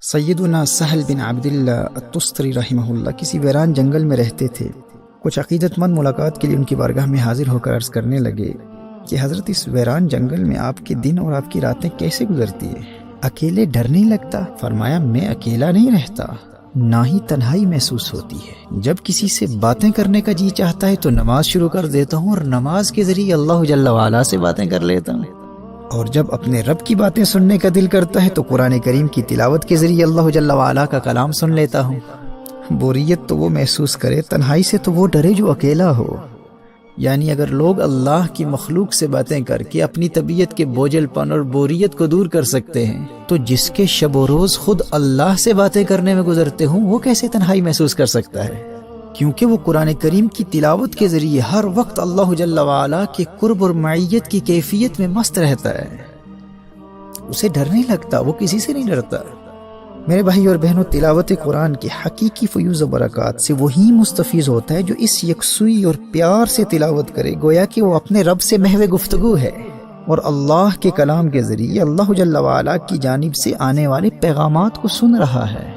سیدنا سہل بن عبداللہ التستری رحمہ اللہ کسی ویران جنگل میں رہتے تھے۔ کچھ عقیدت مند ملاقات کے لیے ان کی بارگاہ میں حاضر ہو کر عرض کرنے لگے کہ حضرت اس ویران جنگل میں آپ کے دن اور آپ کی راتیں کیسے گزرتی ہیں؟ اکیلے ڈر نہیں لگتا؟ فرمایا میں اکیلا نہیں رہتا، نہ ہی تنہائی محسوس ہوتی ہے۔ جب کسی سے باتیں کرنے کا جی چاہتا ہے تو نماز شروع کر دیتا ہوں اور نماز کے ذریعے اللہ جل وعلا سے باتیں کر لیتا ہوں، اور جب اپنے رب کی باتیں سننے کا دل کرتا ہے تو قرآن کریم کی تلاوت کے ذریعے اللہ جل وعلا کا کلام سن لیتا ہوں۔ بوریت تو وہ محسوس کرے، تنہائی سے تو وہ ڈرے جو اکیلا ہو۔ یعنی اگر لوگ اللہ کی مخلوق سے باتیں کر کے اپنی طبیعت کے بوجھل پن اور بوریت کو دور کر سکتے ہیں تو جس کے شب و روز خود اللہ سے باتیں کرنے میں گزرتے ہوں وہ کیسے تنہائی محسوس کر سکتا ہے؟ کیونکہ وہ قرآن کریم کی تلاوت کے ذریعے ہر وقت اللہ جل وعلا کے قرب اور معیت کی کیفیت میں مست رہتا ہے، اسے ڈر نہیں لگتا، وہ کسی سے نہیں ڈرتا۔ میرے بھائی اور بہنوں، تلاوت قرآن کی حقیقی فیوز و برکات سے وہی مستفیض ہوتا ہے جو اس یکسوئی اور پیار سے تلاوت کرے، گویا کہ وہ اپنے رب سے محو گفتگو ہے اور اللہ کے کلام کے ذریعے اللہ جل وعلا کی جانب سے آنے والے پیغامات کو سن رہا ہے۔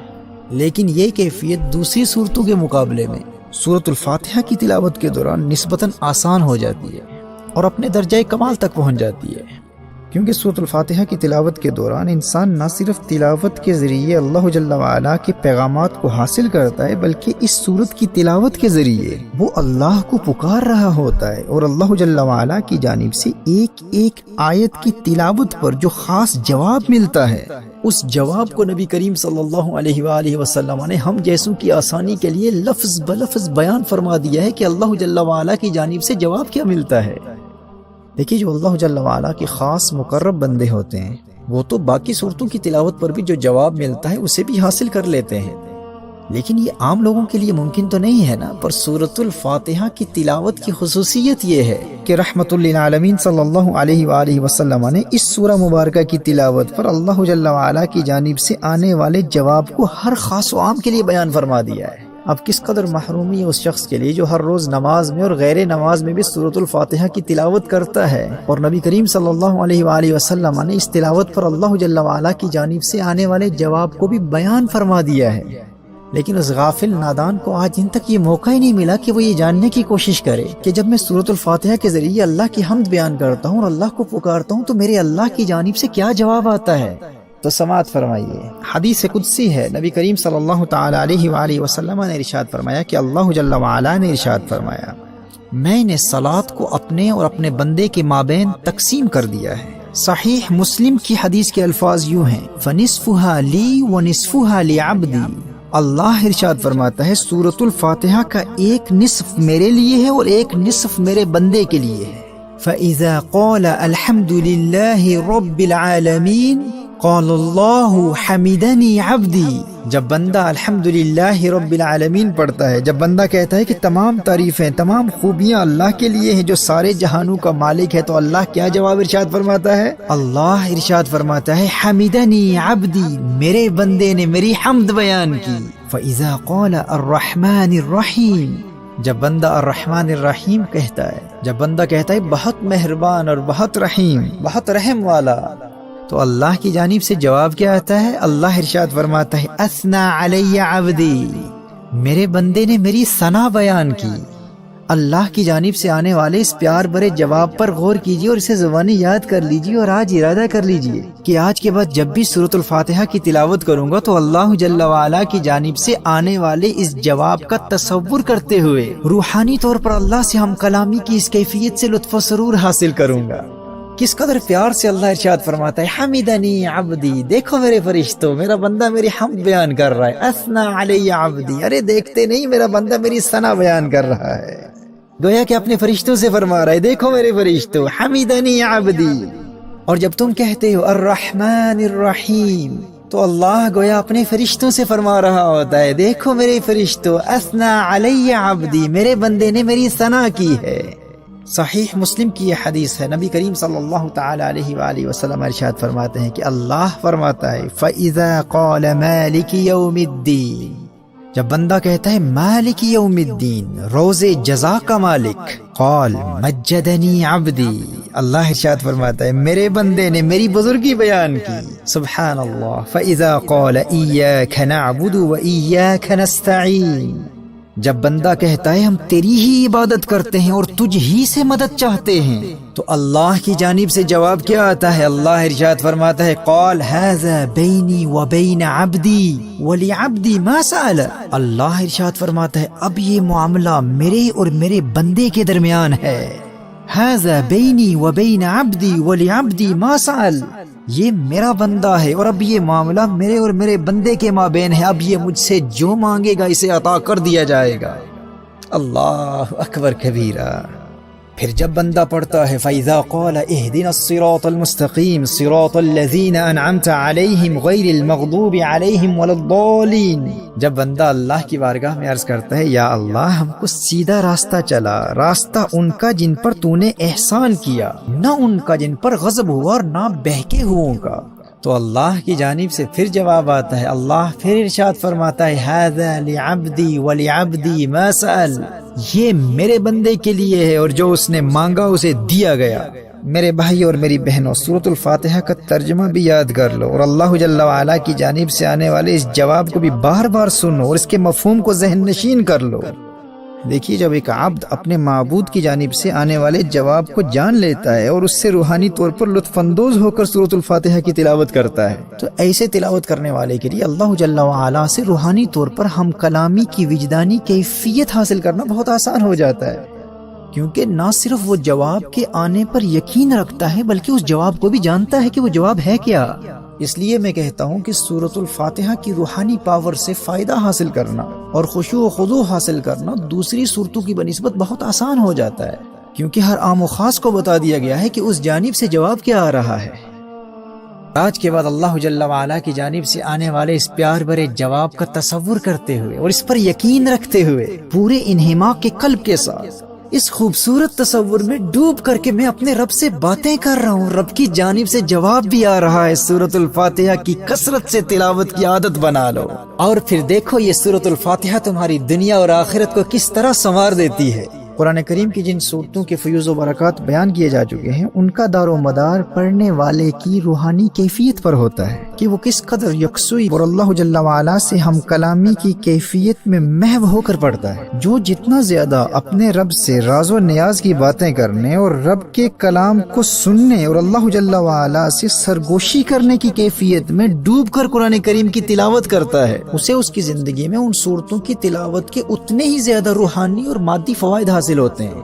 لیکن یہ کیفیت دوسری صورتوں کے مقابلے میں سورۃ الفاتحہ کی تلاوت کے دوران نسبتاً آسان ہو جاتی ہے اور اپنے درجہ کمال تک پہنچ جاتی ہے، کیونکہ سورۃ الفاتحہ کی تلاوت کے دوران انسان نہ صرف تلاوت کے ذریعے اللہ جل وعلا کے پیغامات کو حاصل کرتا ہے بلکہ اس سورت کی تلاوت کے ذریعے وہ اللہ کو پکار رہا ہوتا ہے، اور اللہ جل وعلا کی جانب سے ایک ایک آیت کی تلاوت پر جو خاص جواب ملتا ہے اس جواب کو نبی کریم صلی اللہ علیہ وآلہ وسلم نے ہم جیسوں کی آسانی کے لیے لفظ بلفظ بیان فرما دیا ہے کہ اللہ جل وعلا کی جانب سے جواب کیا ملتا ہے۔ دیکھیے، جو اللہ جل وعلا کے خاص مقرب بندے ہوتے ہیں وہ تو باقی صورتوں کی تلاوت پر بھی جو جواب ملتا ہے اسے بھی حاصل کر لیتے ہیں، لیکن یہ عام لوگوں کے لیے ممکن تو نہیں ہے نا۔ پر سورۃ الفاتحہ کی تلاوت کی خصوصیت یہ ہے کہ رحمت للعالمین صلی اللہ علیہ وآلہ وسلم نے اس سورہ مبارکہ کی تلاوت پر اللہ جل وعلا کی جانب سے آنے والے جواب کو ہر خاص و عام کے لیے بیان فرما دیا ہے۔ اب کس قدر محرومی ہے اس شخص کے لیے جو ہر روز نماز میں اور غیر نماز میں بھی سورۃ الفاتحہ کی تلاوت کرتا ہے، اور نبی کریم صلی اللہ علیہ وآلہ وسلم نے اس تلاوت پر اللہ جل وعلا کی جانب سے آنے والے جواب کو بھی بیان فرما دیا ہے۔ لیکن اس غافل نادان کو آج دن تک یہ موقع ہی نہیں ملا کہ وہ یہ جاننے کی کوشش کرے کہ جب میں سورۃ الفاتحہ کے ذریعے اللہ کی حمد بیان کرتا ہوں اور اللہ کو پکارتا ہوں تو میرے اللہ کی جانب سے کیا جواب آتا ہے۔ تو سماعت فرمائیے، حدیث قدسی ہے، نبی کریم صلی اللہ تعالی علیہ وآلہ وسلم نے ارشاد فرمایا کہ اللہ جل وعلا نے ارشاد فرمایا میں نے صلاۃ کو اپنے اور اپنے بندے کے مابین تقسیم کر دیا ہے۔ صحیح مسلم کی حدیث کے الفاظ یوں ہیں، فَنِصْفُهَا لِي وَنِصْفُهَا لِعَبْدِي۔ اللہ ارشاد فرماتا ہے سورۃ الفاتحہ کا ایک نصف میرے لیے ہے اور ایک نصف میرے بندے کے لیے ہے۔ فَإِذَا قَالَ الْحَمْدُ لِلَّهِ رَبِّ الْعَالَمِينَ قال اللہ حمیدنی عبدی۔ جب بندہ الحمدللہ رب العالمین پڑھتا ہے، جب بندہ کہتا ہے کہ تمام تعریفیں تمام خوبیاں اللہ کے لیے ہیں جو سارے جہانوں کا مالک ہے، تو اللہ کیا جواب ارشاد فرماتا ہے؟ اللہ ارشاد فرماتا ہے حمیدنی عبدی، میرے بندے نے میری حمد بیان کی۔ فاذا قال الرحمن الرحیم، جب بندہ الرحمن الرحیم کہتا ہے، جب بندہ کہتا ہے بہت مہربان اور بہت رحیم، بہت رحم والا، تو اللہ کی جانب سے جواب کیا آتا ہے؟ اللہ ارشاد فرماتا ہے اثنا علی عبدی، میرے بندے نے میری ثنا بیان کی۔ اللہ کی جانب سے آنے والے اس پیار بھرے جواب پر غور کیجیے اور اسے زبانی یاد کر لیجیے، اور آج ارادہ کر لیجیے کہ آج کے بعد جب بھی سورۃ الفاتحہ کی تلاوت کروں گا تو اللہ جل وعلا کی جانب سے آنے والے اس جواب کا تصور کرتے ہوئے روحانی طور پر اللہ سے ہم کلامی کی اس کیفیت سے لطف و سرور حاصل کروں گا۔ کس قدر پیار سے اللہ ارشاد فرماتا ہے حمیدنی عبدی، دیکھو میرے فرشتوں، میرا بندہ میری حمد بیان کر رہا ہے۔ اثنا علی عبدی، ارے دیکھتے نہیں میرا بندہ میری ثنا بیان کر رہا ہے، گویا کہ اپنے فرشتوں سے فرما رہا ہے دیکھو میرے فرشتوں حمیدنی عبدی۔ اور جب تم کہتے ہو الرحمن الرحیم تو اللہ گویا اپنے فرشتوں سے فرما رہا ہوتا ہے دیکھو میرے فرشتوں اثنا علی عبدی، میرے بندے نے میری ثنا کی ہے۔ صحیح مسلم کی یہ حدیث ہے، نبی کریم صلی اللہ تعالی علیہ وآلہ وسلم ارشاد فرماتے ہیں کہ اللہ فرماتا ہے فَإِذَا قَالَ مَالِكِ يَوْمِ الدِّينِ، جب بندہ کہتا ہے مالک یوم الدین، روز جزا کا مالک، قال مجدنی عبدی، اللہ ارشاد فرماتا ہے میرے بندے نے میری بزرگی بیان کی، سبحان اللہ۔ فاذا قال ایاک نعبد و ایاک نستعین، جب بندہ کہتا ہے ہم تیری ہی عبادت کرتے ہیں اور تجھ ہی سے مدد چاہتے ہیں، تو اللہ کی جانب سے جواب کیا آتا ہے؟ اللہ ارشاد فرماتا ہے قال ھذا بینی و بین عبدی ولعبدی ما سأل، اللہ ارشاد فرماتا ہے اب یہ معاملہ میرے اور میرے بندے کے درمیان ہے، ھذا بینی و بین عبدی ولعبدی ما سأل، یہ میرا بندہ ہے اور اب یہ معاملہ میرے اور میرے بندے کے مابین ہے، اب یہ مجھ سے جو مانگے گا اسے عطا کر دیا جائے گا۔ اللہ اکبر کبیرہ۔ پھر جب بندہ پڑھتا ہے فَإِذَا قَالَ اهْدِنَا الصِّرَاطَ الْمُسْتَقِيمَ صِرَاطَ الَّذِينَ أَنْعَمْتَ عَلَيْهِمْ غَيْرِ الْمَغْضُوبِ عَلَيْهِمْ وَلَا الضَّالِّينَ، جب بندہ اللہ کی بارگاہ میں عرض کرتا ہے یا اللہ ہم کو سیدھا راستہ چلا، راستہ ان کا جن پر تو نے احسان کیا، نہ ان کا جن پر غضب ہوا اور نہ بہکے ہوئوں کا، تو اللہ کی جانب سے پھر جواب آتا ہے، اللہ پھر ارشاد فرماتا ہے ھذا لعبدی ولعبدی ما سأل، یہ میرے بندے کے لیے ہے اور جو اس نے مانگا اسے دیا گیا۔ میرے بھائی اور میری بہنوں، سورۃ الفاتحہ کا ترجمہ بھی یاد کر لو اور اللہ جل وعلا کی جانب سے آنے والے اس جواب کو بھی بار بار سنو اور اس کے مفہوم کو ذہن نشین کر لو۔ دیکھیے جب ایک عبد اپنے معبود کی جانب سے آنے والے جواب کو جان لیتا ہے اور اس سے روحانی طور پر لطف اندوز ہو کر سورۃ الفاتحہ کی تلاوت کرتا ہے، تو ایسے تلاوت کرنے والے کے لیے اللہ جل وعلا سے روحانی طور پر ہم کلامی کی وجدانی کیفیت حاصل کرنا بہت آسان ہو جاتا ہے، کیونکہ نہ صرف وہ جواب کے آنے پر یقین رکھتا ہے بلکہ اس جواب کو بھی جانتا ہے کہ وہ جواب ہے کیا۔ اس لیے میں کہتا ہوں کہ سورۃ الفاتحہ کی روحانی پاور سے فائدہ حاصل کرنا اور خشوع و خضوع حاصل کرنا دوسری صورتوں کی بنسبت بہت آسان ہو جاتا ہے، کیونکہ ہر عام و خاص کو بتا دیا گیا ہے کہ اس جانب سے جواب کیا آ رہا ہے۔ آج کے بعد اللہ جل وعلا کی جانب سے آنے والے اس پیار بھرے جواب کا تصور کرتے ہوئے اور اس پر یقین رکھتے ہوئے پورے انہماک کے قلب کے ساتھ اس خوبصورت تصور میں ڈوب کر کے میں اپنے رب سے باتیں کر رہا ہوں، رب کی جانب سے جواب بھی آ رہا ہے، سورۃ الفاتحہ کی کثرت سے تلاوت کی عادت بنا لو اور پھر دیکھو یہ سورۃ الفاتحہ تمہاری دنیا اور آخرت کو کس طرح سنوار دیتی ہے۔ قرآن کریم کی جن صورتوں کے فیوز و برکات بیان کیے جا چکے ہیں، ان کا دار و مدار پڑھنے والے کی روحانی کیفیت پر ہوتا ہے کہ وہ کس قدر یکسوئی اور اللہ جل وعلا سے ہم کلامی کی کیفیت میں محو ہو کر پڑھتا ہے۔ جو جتنا زیادہ اپنے رب سے راز و نیاز کی باتیں کرنے اور رب کے کلام کو سننے اور اللہ جل وعلا سے سرگوشی کرنے کی کیفیت میں ڈوب کر قرآن کریم کی تلاوت کرتا ہے، اسے اس کی زندگی میں ان صورتوں کی تلاوت کے اتنے ہی زیادہ روحانی اور مادی فوائد حاصل ہوتے ہیں۔